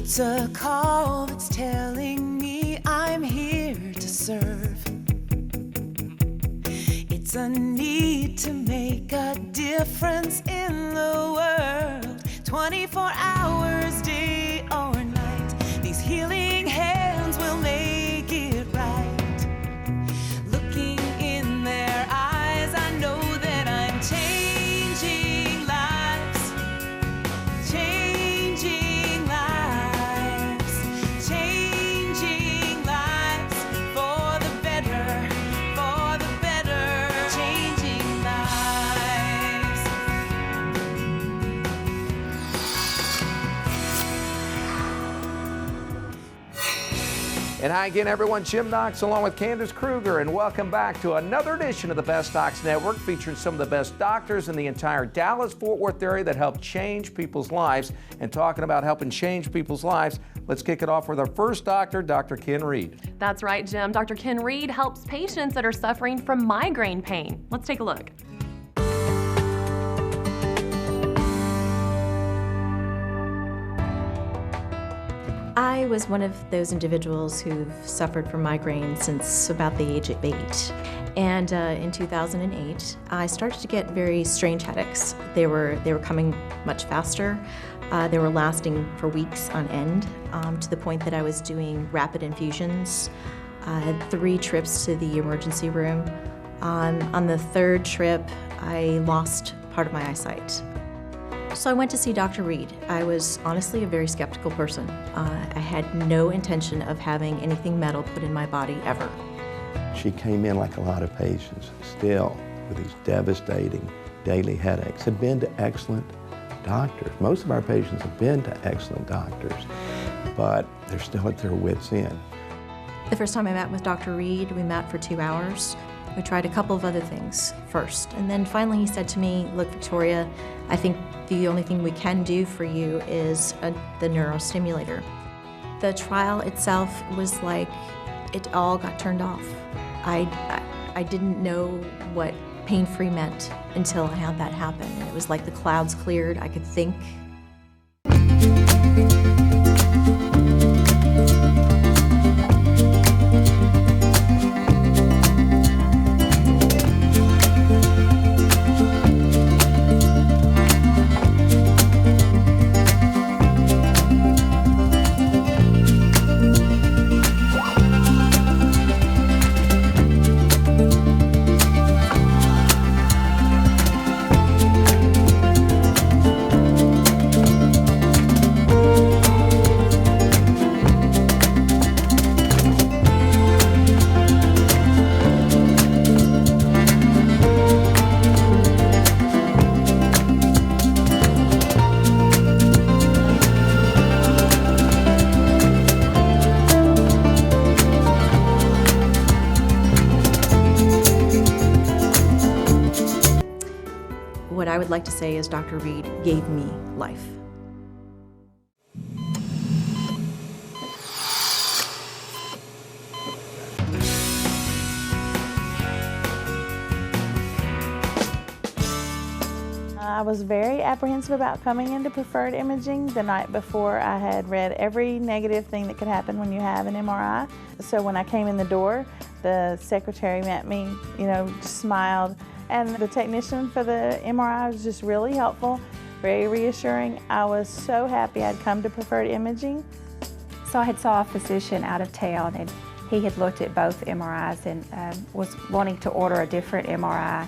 It's a call that's telling me I'm here to serve. It's a need to make a difference in the world. 24 hours, day or night, these healing hands will make it right. Looking in their eyes, I know that I'm changing lives, changing lives, changing lives for the better, changing lives. And hi again, everyone. Jim Knox along with Candace Kruger, and welcome back to another edition of the Best Docs Network, featuring some of the best doctors in the entire Dallas-Fort Worth area that help change people's lives. And talking about helping change people's lives, let's kick it off with our first doctor, Dr. Ken Reed. That's right, Jim. Dr. Ken Reed helps patients that are suffering from migraine pain. Let's take a look. I was one of those individuals who've suffered from migraine since about the age of 8. And in 2008, I started to get very strange headaches. They were coming much faster. They were lasting for weeks on end, to the point that I was doing rapid infusions. I had 3 trips to the emergency room. On the 3rd trip, I lost part of my eyesight. So I went to see Dr. Reed. I was honestly a very skeptical person. I had no intention of having anything metal put in my body ever. She came in like a lot of patients, still with these devastating daily headaches. Had been to excellent doctors. Most of our patients have been to excellent doctors, but they're still at their wits' end. The first time I met with Dr. Reed, we met for 2 hours. We tried a couple of other things first, and then finally he said to me, "Look, Victoria, I think the only thing we can do for you is the neurostimulator." The trial itself was like, it all got turned off. I didn't know what pain-free meant until I had that happen. It was like the clouds cleared, I could think. What I would like to say is Dr. Reed gave me life. I was very apprehensive about coming into preferred imaging. The night before, I had read every negative thing that could happen when you have an MRI. So when I came in the door, the secretary met me, just smiled. And the technician for the MRI was just really helpful, very reassuring. I was so happy I'd come to preferred imaging. So I had saw a physician out of town, and he had looked at both MRIs and was wanting to order a different MRI,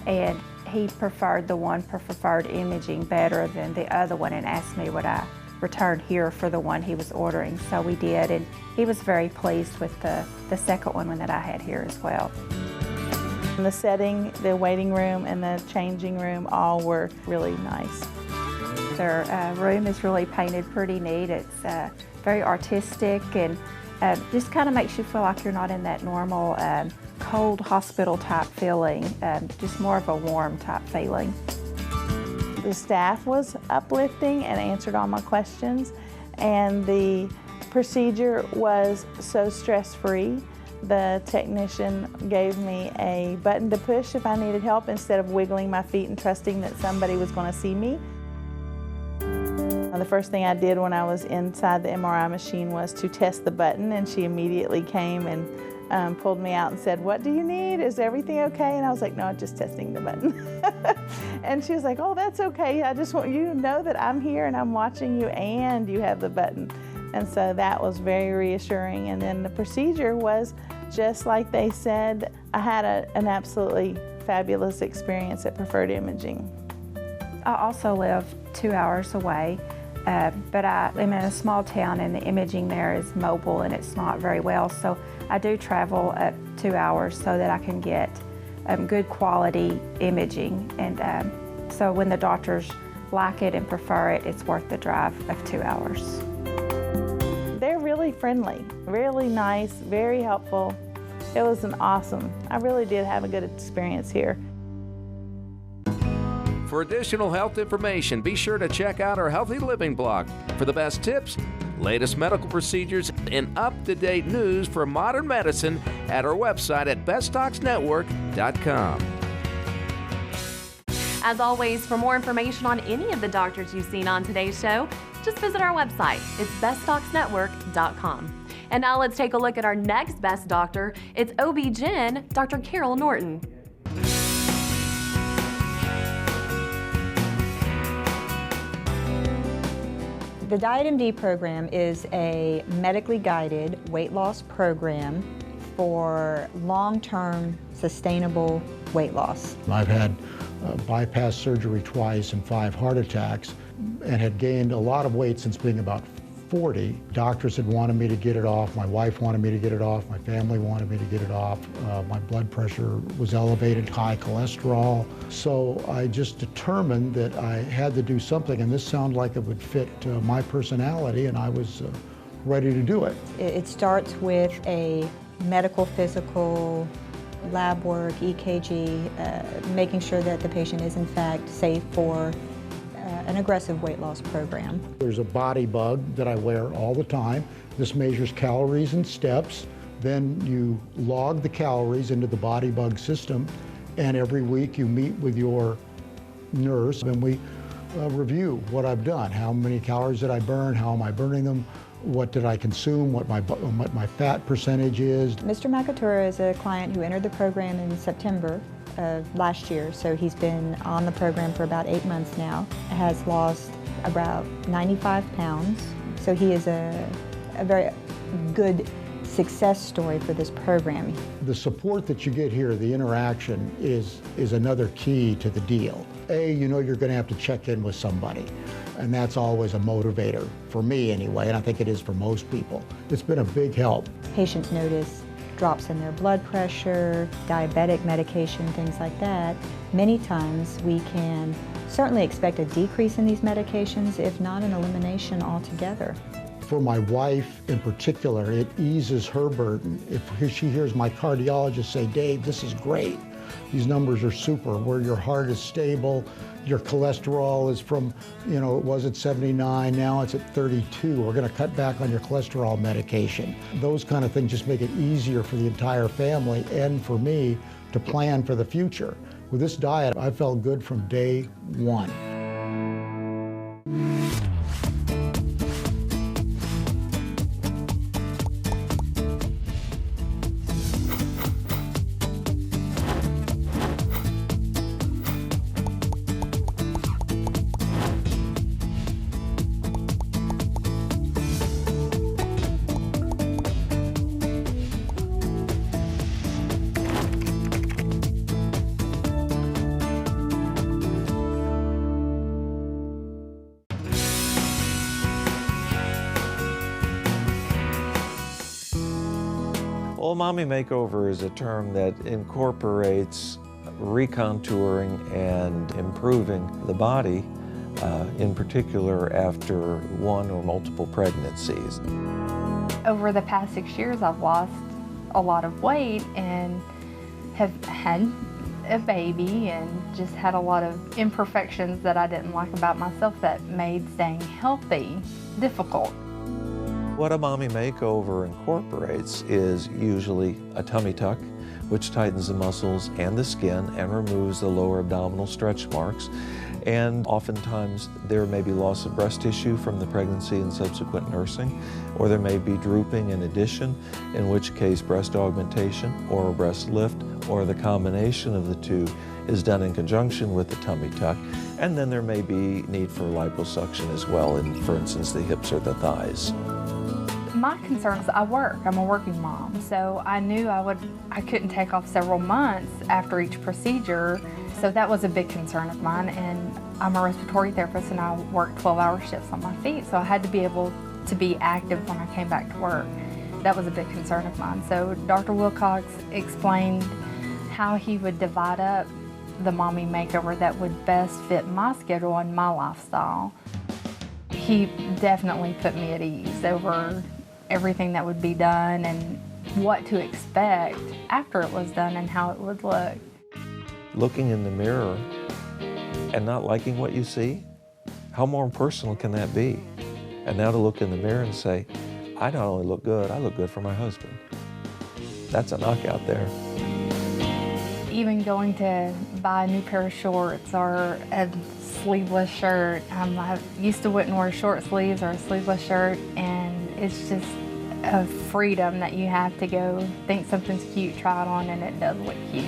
and he preferred the one for preferred imaging better than the other one, and asked me would I return here for the one he was ordering. So we did, and he was very pleased with the second one that I had here as well. The setting, the waiting room, and the changing room all were really nice. Their room is really painted pretty neat. It's very artistic, and just kind of makes you feel like you're not in that normal cold hospital type feeling, just more of a warm type feeling. The staff was uplifting and answered all my questions, and the procedure was so stress-free. The technician gave me a button to push if I needed help instead of wiggling my feet and trusting that somebody was going to see me. The first thing I did when I was inside the MRI machine was to test the button, and she immediately came and pulled me out and said, "What do you need? Is everything okay?" And I was like, "No, I'm just testing the button." And she was like, "Oh, that's okay. I just want you to know that I'm here and I'm watching you and you have the button." And so that was very reassuring. And then the procedure was just like they said. I had an absolutely fabulous experience at Preferred Imaging. I also live 2 hours away, but I am in a small town and the imaging there is mobile and it's not very well. So I do travel up 2 hours so that I can get good quality imaging. And so when the doctors like it and prefer it, it's worth the drive of 2 hours. They're really friendly, really nice, very helpful. It was I really did have a good experience here. For additional health information, be sure to check out our Healthy Living blog for the best tips, latest medical procedures, and up-to-date news for modern medicine at our website at bestdocsnetwork.com. As always, for more information on any of the doctors you've seen on today's show, just visit our website. It's bestdocsnetwork.com. And now let's take a look at our next best doctor. It's OB-GYN, Dr. Cockerell Norton. The DietMD program is a medically guided weight loss program for long-term sustainable weight loss. I've had bypass surgery twice and 5 heart attacks and had gained a lot of weight since being about 40. Doctors had wanted me to get it off. My wife wanted me to get it off. My family wanted me to get it off. My blood pressure was elevated, high cholesterol. So I just determined that I had to do something, and this sounded like it would fit my personality, and I was ready to do it. It starts with a medical, physical, lab work, EKG, making sure that the patient is in fact safe for an aggressive weight loss program. There's a body bug that I wear all the time. This measures calories and steps. Then you log the calories into the body bug system, and every week you meet with your nurse and we review what I've done. How many calories did I burn? How am I burning them? What did I consume? What my fat percentage is. Mr. McAtura is a client who entered the program in September of last year, so he's been on the program for about 8 months now. Has lost about 95 pounds, so he is a very good success story for this program. The support that you get here, the interaction, is another key to the deal. You know you're going to have to check in with somebody, and that's always a motivator, for me anyway, and I think it is for most people. It's been a big help. Patients notice drops in their blood pressure, diabetic medication, things like that. Many times we can certainly expect a decrease in these medications, if not an elimination altogether. For my wife in particular, it eases her burden. If she hears my cardiologist say, "Dave, this is great. These numbers are super, where your heart is stable, your cholesterol is from, it was at 79, now it's at 32. We're going to cut back on your cholesterol medication." Those kind of things just make it easier for the entire family and for me to plan for the future. With this diet, I felt good from day one. Well, Mommy Makeover is a term that incorporates recontouring and improving the body, in particular after one or multiple pregnancies. Over the past 6 years, I've lost a lot of weight and have had a baby and just had a lot of imperfections that I didn't like about myself that made staying healthy difficult. What a Mommy Makeover incorporates is usually a tummy tuck, which tightens the muscles and the skin and removes the lower abdominal stretch marks. And oftentimes there may be loss of breast tissue from the pregnancy and subsequent nursing, or there may be drooping in addition, in which case breast augmentation or a breast lift or the combination of the two is done in conjunction with the tummy tuck. And then there may be need for liposuction as well in, for instance, the hips or the thighs. My concern is I work. I'm a working mom, so I knew I couldn't take off several months after each procedure, so that was a big concern of mine. And I'm a respiratory therapist and I work 12-hour shifts on my feet, so I had to be able to be active when I came back to work. That was a big concern of mine. So Dr. Wilcox explained how he would divide up the mommy makeover that would best fit my schedule and my lifestyle. He definitely put me at ease over everything that would be done and what to expect after it was done and how it would look. Looking in the mirror and not liking what you see, how more personal can that be? And now to look in the mirror and say, I not only look good, I look good for my husband. That's a knockout there. Even going to buy a new pair of shorts or a sleeveless shirt. I used to wouldn't wear short sleeves or a sleeveless shirt, and it's just a freedom that you have to go think something's cute, try it on, and it does look cute.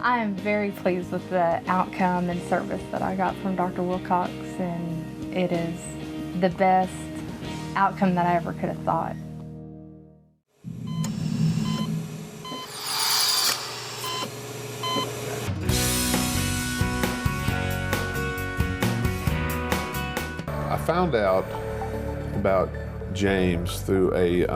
I am very pleased with the outcome and service that I got from Dr. Wilcox, and it is the best outcome that I ever could have thought. I found out about James through a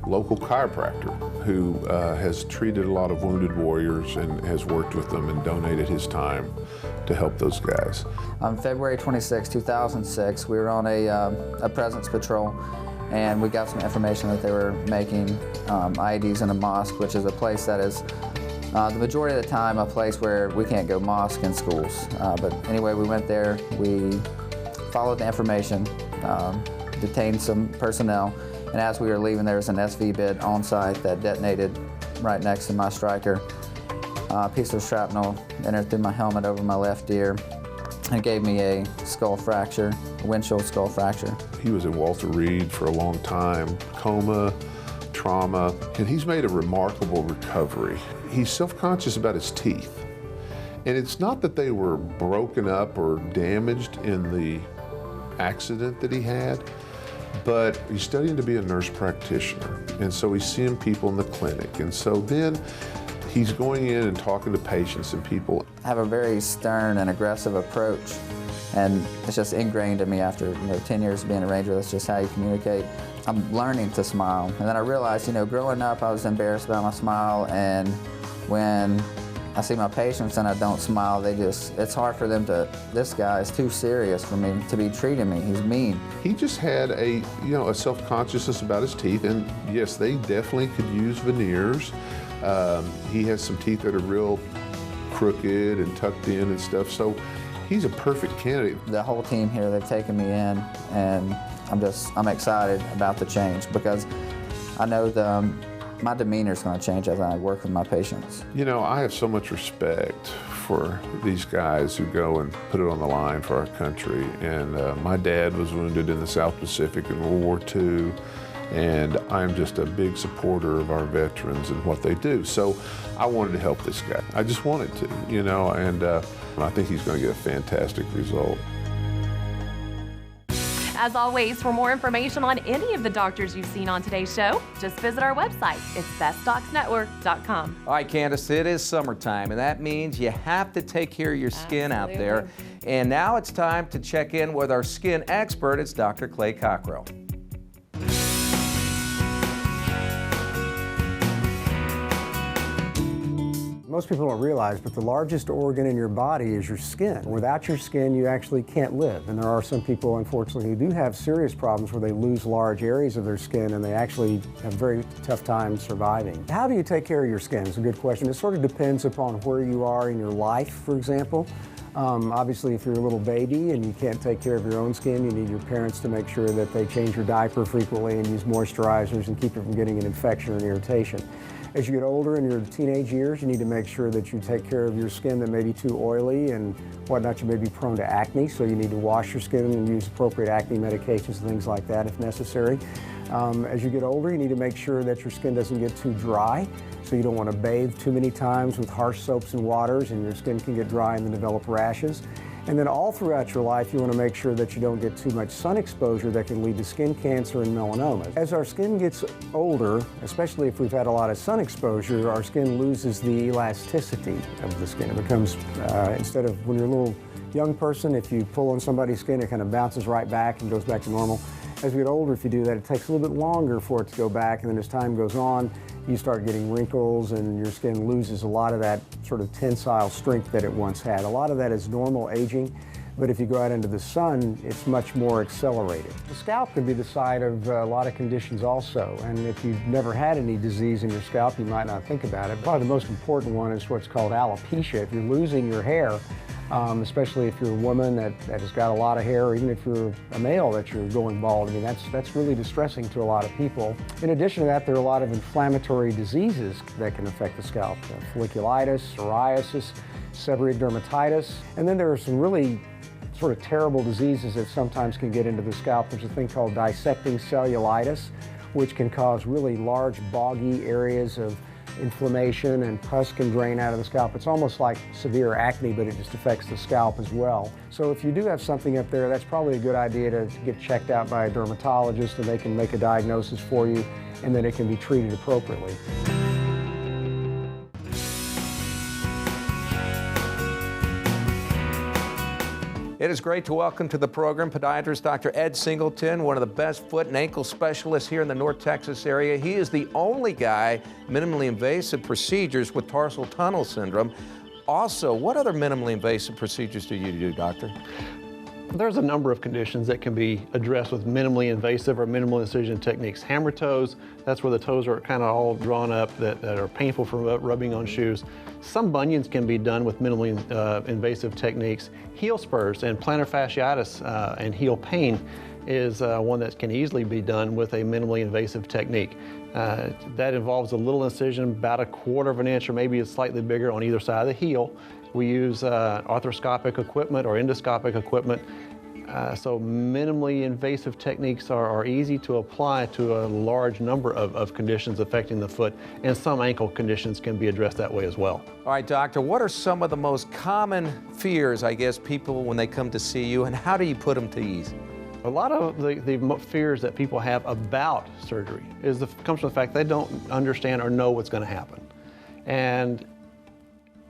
local chiropractor who has treated a lot of wounded warriors and has worked with them and donated his time to help those guys. On February 26, 2006, we were on a presence patrol, and we got some information that they were making IEDs in a mosque, which is a place that is the majority of the time a place where we can't go mosque in schools. But anyway, we went there, we followed the information, detained some personnel, and as we were leaving there was an SV bit on site that detonated right next to my striker. A piece of shrapnel entered through my helmet over my left ear and gave me a skull fracture, a windshield skull fracture. He was in Walter Reed for a long time, coma, trauma, and he's made a remarkable recovery. He's self-conscious about his teeth. And it's not that they were broken up or damaged in the accident that he had, but he's studying to be a nurse practitioner, and so he's seeing people in the clinic, and so then he's going in and talking to patients and people. I have a very stern and aggressive approach, and it's just ingrained in me after 10 years of being a ranger. That's just how you communicate. I'm learning to smile, and then I realized, growing up I was embarrassed about my smile, and when I see my patients and I don't smile, it's hard for them to, this guy is too serious for me to be treating me, he's mean. He just had a self-consciousness about his teeth, and yes, they definitely could use veneers. He has some teeth that are real crooked and tucked in and stuff, so he's a perfect candidate. The whole team here, they've taken me in, and I'm excited about the change because I know my demeanor is going to change as I work with my patients. I have so much respect for these guys who go and put it on the line for our country. And my dad was wounded in the South Pacific in World War II, and I'm just a big supporter of our veterans and what they do. So I wanted to help this guy. I just wanted to, and I think he's going to get a fantastic result. As always, for more information on any of the doctors you've seen on today's show, just visit our website. It's bestdocsnetwork.com. All right, Candace, it is summertime, and that means you have to take care of your skin out there. And now it's time to check in with our skin expert. It's Dr. Clay Cockerell. Most people don't realize, but the largest organ in your body is your skin. Without your skin, you actually can't live. And there are some people, unfortunately, who do have serious problems where they lose large areas of their skin and they actually have a very tough time surviving. How do you take care of your skin? It's a good question. It sort of depends upon where you are in your life, for example. Obviously, if you're a little baby and you can't take care of your own skin, you need your parents to make sure that they change your diaper frequently and use moisturizers and keep you from getting an infection or an irritation. As you get older in your teenage years, you need to make sure that you take care of your skin that may be too oily and whatnot. You may be prone to acne, so you need to wash your skin and use appropriate acne medications and things like that if necessary. As you get older, you need to make sure that your skin doesn't get too dry, so you don't want to bathe too many times with harsh soaps and waters, and your skin can get dry and then develop rashes. And then all throughout your life, you want to make sure that you don't get too much sun exposure that can lead to skin cancer and melanoma. As our skin gets older, especially if we've had a lot of sun exposure, our skin loses the elasticity of the skin. It becomes, instead of when you're a little young person, if you pull on somebody's skin, it kind of bounces right back and goes back to normal. As we get older, if you do that, it takes a little bit longer for it to go back, and then as time goes on, you start getting wrinkles and your skin loses a lot of that sort of tensile strength that it once had. A lot of that is normal aging, but if you go out into the sun, it's much more accelerated. The scalp can be the site of a lot of conditions also, and if you've never had any disease in your scalp, you might not think about it. Probably the most important one is what's called alopecia. If you're losing your hair, especially if you're a woman that has got a lot of hair, or even if you're a male that you're going bald. I mean, that's really distressing to a lot of people. In addition to that, there are a lot of inflammatory diseases that can affect the scalp. Folliculitis, psoriasis, seborrheic dermatitis, and then there are some really sort of terrible diseases that sometimes can get into the scalp. There's a thing called dissecting cellulitis, which can cause really large, boggy areas of inflammation, and pus can drain out of the scalp. It's almost like severe acne, but it just affects the scalp as well. So if you do have something up there, that's probably a good idea to get checked out by a dermatologist, and they can make a diagnosis for you, and then it can be treated appropriately. It is great to welcome to the program podiatrist Dr. Ed Singleton, one of the best foot and ankle specialists here in the North Texas area. He is the only guy minimally invasive procedures with tarsal tunnel syndrome. Also, what other minimally invasive procedures do you do, doctor? There's a number of conditions that can be addressed with minimally invasive or minimal incision techniques. Hammer toes, that's where the toes are kind of all drawn up that are painful from rubbing on shoes. Some bunions can be done with minimally invasive techniques. Heel spurs and plantar fasciitis and heel pain is one that can easily be done with a minimally invasive technique. That involves a little incision, about 1/4 of an inch or maybe it's slightly bigger on either side of the heel. We use arthroscopic equipment or endoscopic equipment. So minimally invasive techniques are easy to apply to a large number of conditions affecting the foot, and some ankle conditions can be addressed that way as well. All right, doctor, what are some of the most common fears, I guess, people when they come to see you, and how do you put them to ease? A lot of the fears that people have about surgery comes from the fact they don't understand or know what's going to happen. And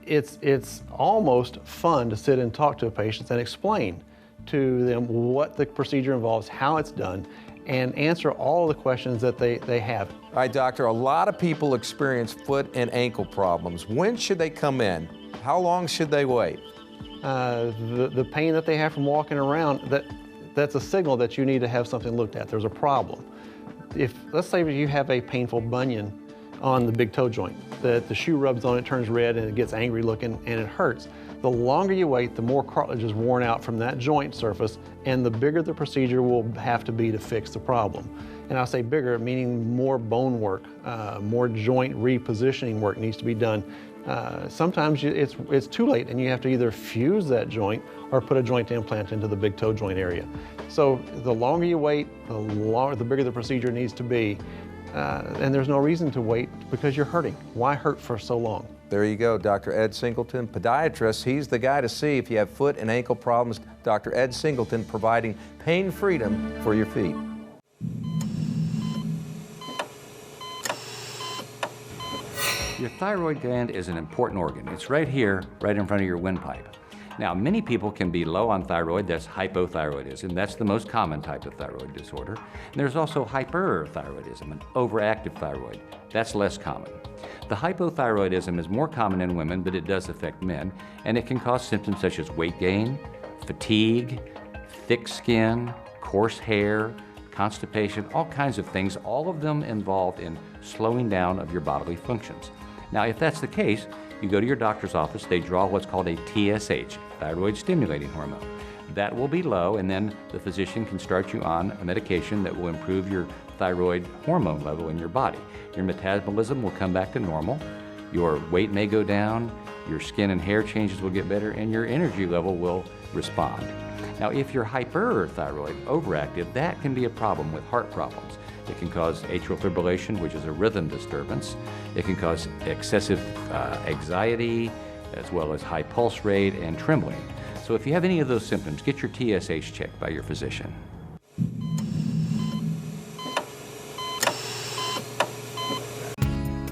it's almost fun to sit and talk to a patient and explain to them what the procedure involves, how it's done, and answer all of the questions that they have. All right, doctor, a lot of people experience foot and ankle problems. When should they come in? How long should they wait? The pain that they have from walking around, that's a signal that you need to have something looked at. There's a problem. Let's say you have a painful bunion on the big toe joint, that the shoe rubs on it, turns red, and it gets angry looking, and it hurts. The longer you wait, the more cartilage is worn out from that joint surface, and the bigger the procedure will have to be to fix the problem. And I say bigger, meaning more bone work, more joint repositioning work needs to be done. Sometimes it's too late, and you have to either fuse that joint or put a joint implant into the big toe joint area. So the longer you wait, the bigger the procedure needs to be. And there's no reason to wait because you're hurting. Why hurt for so long? There you go, Dr. Ed Singleton, podiatrist. He's the guy to see if you have foot and ankle problems. Dr. Ed Singleton, providing pain freedom for your feet. Your thyroid gland is an important organ. It's right here, right in front of your windpipe. Now, many people can be low on thyroid. That's hypothyroidism. That's the most common type of thyroid disorder. And there's also hyperthyroidism, an overactive thyroid. That's less common. The hypothyroidism is more common in women, but it does affect men, and it can cause symptoms such as weight gain, fatigue, thick skin, coarse hair, constipation, all kinds of things, all of them involved in slowing down of your bodily functions. Now, if that's the case, You go to your doctor's office, they draw what's called a TSH, thyroid stimulating hormone. That will be low, and then the physician can start you on a medication that will improve your thyroid hormone level in your body. Your metabolism will come back to normal, your weight may go down, your skin and hair changes will get better, and your energy level will respond. Now, if you're hyperthyroid, overactive, that can be a problem with heart problems. It can cause atrial fibrillation, which is a rhythm disturbance. It can cause excessive anxiety, as well as high pulse rate and trembling. So if you have any of those symptoms, get your TSH checked by your physician.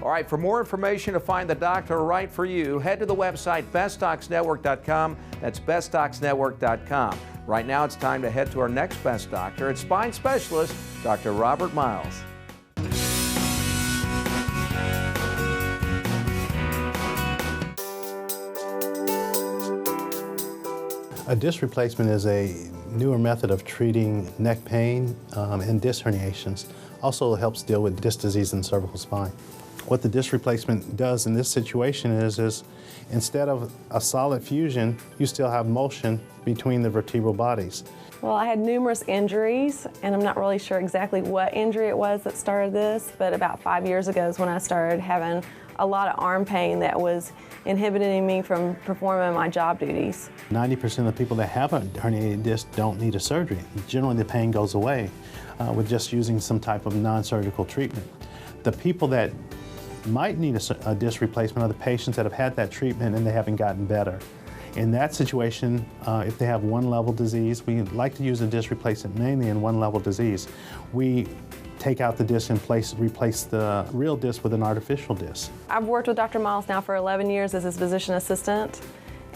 All right, for more information to find the doctor right for you, head to the website bestdocsnetwork.com. That's bestdocsnetwork.com. Right now, it's time to head to our next best doctor. It's spine specialist, Dr. Robert Myles. A disc replacement is a newer method of treating neck pain and disc herniations. Also helps deal with disc disease in the cervical spine. What the disc replacement does in this situation is instead of a solid fusion, you still have motion between the vertebral bodies. Well, I had numerous injuries, and I'm not really sure exactly what injury it was that started this, but about 5 years ago is when I started having a lot of arm pain that was inhibiting me from performing my job duties. 90% of the people that have a herniated disc don't need a surgery. Generally, the pain goes away with just using some type of non-surgical treatment. The people that might need a disc replacement are the patients that have had that treatment and they haven't gotten better. In that situation, if they have one-level disease, we like to use a disc replacement mainly in one-level disease. We take out the disc and replace the real disc with an artificial disc. I've worked with Dr. Myles now for 11 years as his physician assistant,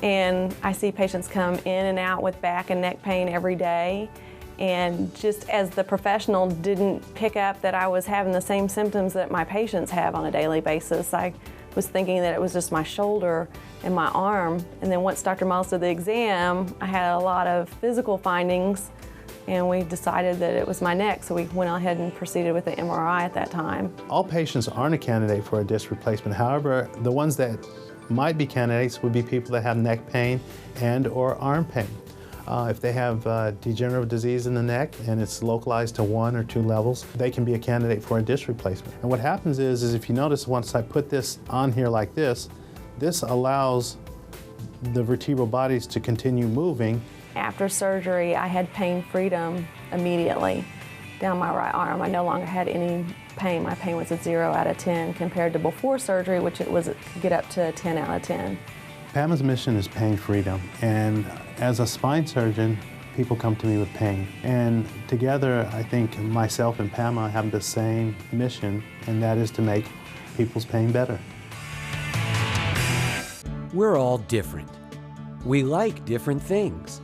and I see patients come in and out with back and neck pain every day. And just as the professional didn't pick up that I was having the same symptoms that my patients have on a daily basis, I was thinking that it was just my shoulder and my arm. And then once Dr. Myles did the exam, I had a lot of physical findings, and we decided that it was my neck, so we went ahead and proceeded with the MRI at that time. All patients aren't a candidate for a disc replacement. However, the ones that might be candidates would be people that have neck pain and or arm pain. If they have degenerative disease in the neck and it's localized to 1 or 2 levels, they can be a candidate for a disc replacement. And what happens is if you notice, once I put this on here like this allows the vertebral bodies to continue moving. After surgery, I had pain freedom immediately down my right arm. I no longer had any pain. My pain was a 0 out of 10 compared to before surgery, which it was get up to a 10 out of 10. PAMA's mission is pain freedom, and as a spine surgeon, people come to me with pain. And together, I think myself and PAMA have the same mission, and that is to make people's pain better. We're all different. We like different things.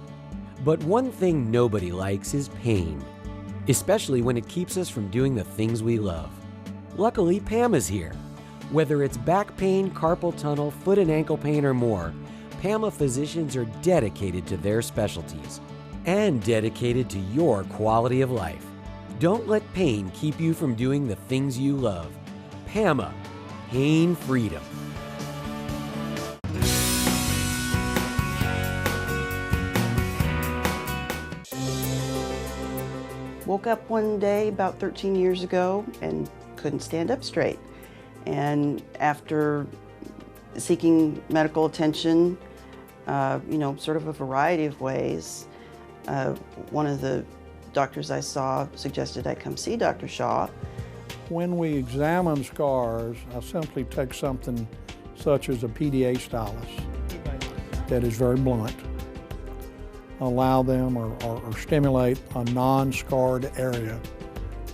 But one thing nobody likes is pain, especially when it keeps us from doing the things we love. Luckily, PAMA's here. Whether it's back pain, carpal tunnel, foot and ankle pain, or more, PAMA physicians are dedicated to their specialties and dedicated to your quality of life. Don't let pain keep you from doing the things you love. PAMA, pain freedom. Woke up one day about 13 years ago and couldn't stand up straight. And after seeking medical attention, sort of a variety of ways, one of the doctors I saw suggested I come see Dr. Shaw. When we examine scars, I simply take something such as a PDA stylus that is very blunt, allow them or stimulate a non-scarred area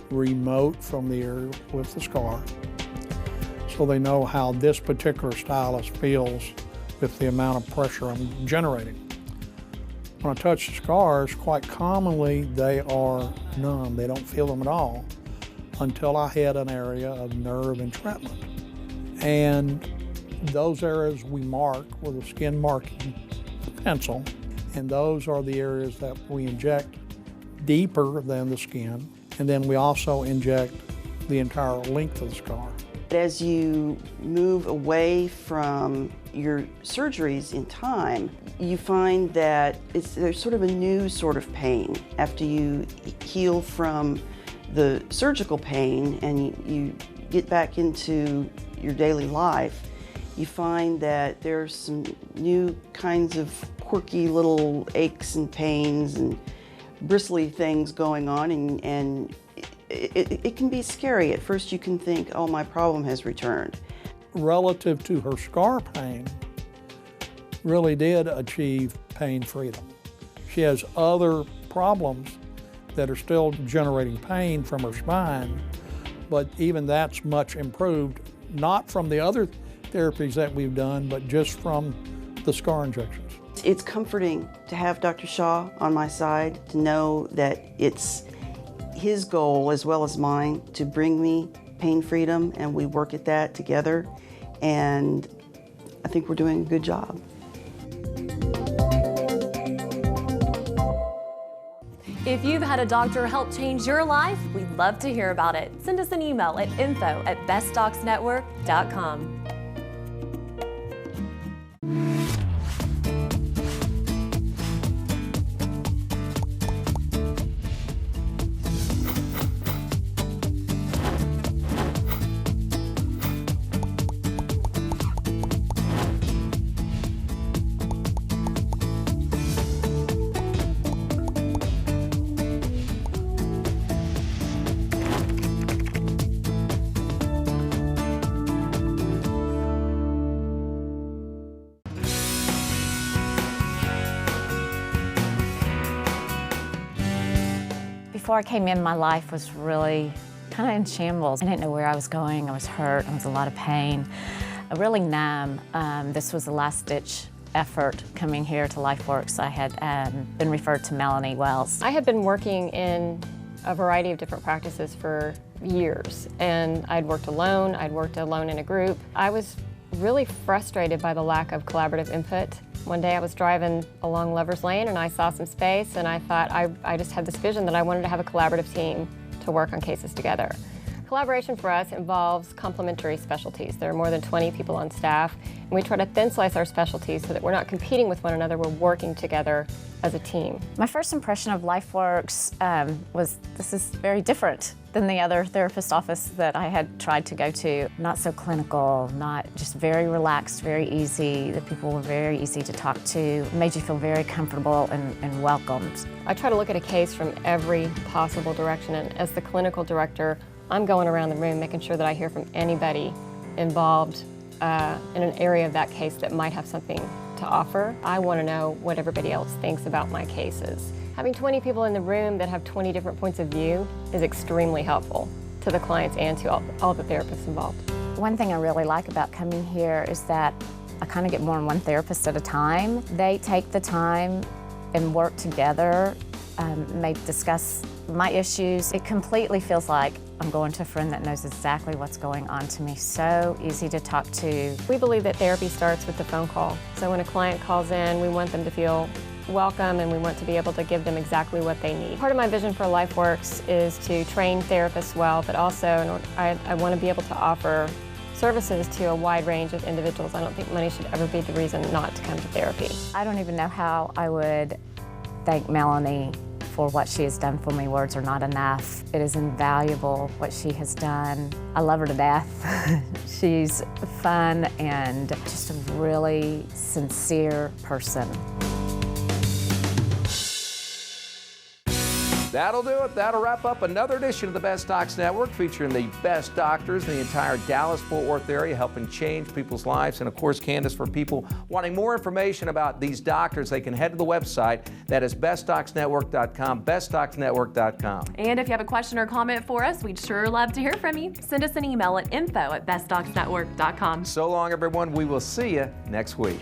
remote from the area with the scar, so they know how this particular stylus feels with the amount of pressure I'm generating. When I touch the scars, quite commonly they are numb. They don't feel them at all until I hit an area of nerve entrapment. And those areas we mark with a skin marking pencil, and those are the areas that we inject deeper than the skin, and then we also inject the entire length of the scar. As you move away from your surgeries in time, you find that there's sort of a new sort of pain. After you heal from the surgical pain and you get back into your daily life, you find that there's some new kinds of quirky little aches and pains and bristly things going on, and it can be scary. At first you can think, oh, my problem has returned. Relative to her scar pain, really did achieve pain freedom. She has other problems that are still generating pain from her spine, but even that's much improved, not from the other therapies that we've done, but just from the scar injections. It's comforting to have Dr. Shaw on my side, to know that it's his goal as well as mine to bring me pain freedom, and we work at that together, and I think we're doing a good job. If you've had a doctor help change your life, we'd love to hear about it. Send us an email at info@bestdocsnetwork.com. Before I came in, my life was really kind of in shambles. I didn't know where I was going. I was hurt. I was in a lot of pain. Really numb. This was the last-ditch effort coming here to Lifeworks. I had been referred to Melanie Wells. I had been working in a variety of different practices for years, and I'd worked alone. I'd worked alone in a group. I was really frustrated by the lack of collaborative input. One day I was driving along Lover's Lane and I saw some space, and I thought I just had this vision that I wanted to have a collaborative team to work on cases together. Collaboration for us involves complementary specialties. There are more than 20 people on staff, and we try to thin slice our specialties so that we're not competing with one another, we're working together as a team. My first impression of Lifeworks was this is very different than the other therapist office that I had tried to go to. Not so clinical, not just very relaxed, very easy. The people were very easy to talk to. It made you feel very comfortable and welcomed. I try to look at a case from every possible direction, and as the clinical director, I'm going around the room making sure that I hear from anybody involved in an area of that case that might have something to offer. I want to know what everybody else thinks about my cases. Having 20 people in the room that have 20 different points of view is extremely helpful to the clients and to all the therapists involved. One thing I really like about coming here is that I kind of get more than one therapist at a time. They take the time and work together, maybe discuss my issues. It completely feels like I'm going to a friend that knows exactly what's going on to me. So easy to talk to. We believe that therapy starts with the phone call. So when a client calls in, we want them to feel welcome, and we want to be able to give them exactly what they need. Part of my vision for Lifeworks is to train therapists well, but also I want to be able to offer services to a wide range of individuals. I don't think money should ever be the reason not to come to therapy. I don't even know how I would thank Melanie for what she has done for me. Words are not enough. It is invaluable what she has done. I love her to death. She's fun and just a really sincere person. That'll do it. That'll wrap up another edition of the Best Docs Network, featuring the best doctors in the entire Dallas-Fort Worth area, helping change people's lives. And of course, Candace, for people wanting more information about these doctors, they can head to the website. That is bestdocsnetwork.com, bestdocsnetwork.com. And if you have a question or comment for us, we'd sure love to hear from you. Send us an email at info@bestdocsnetwork.com. So long, everyone. We will see you next week.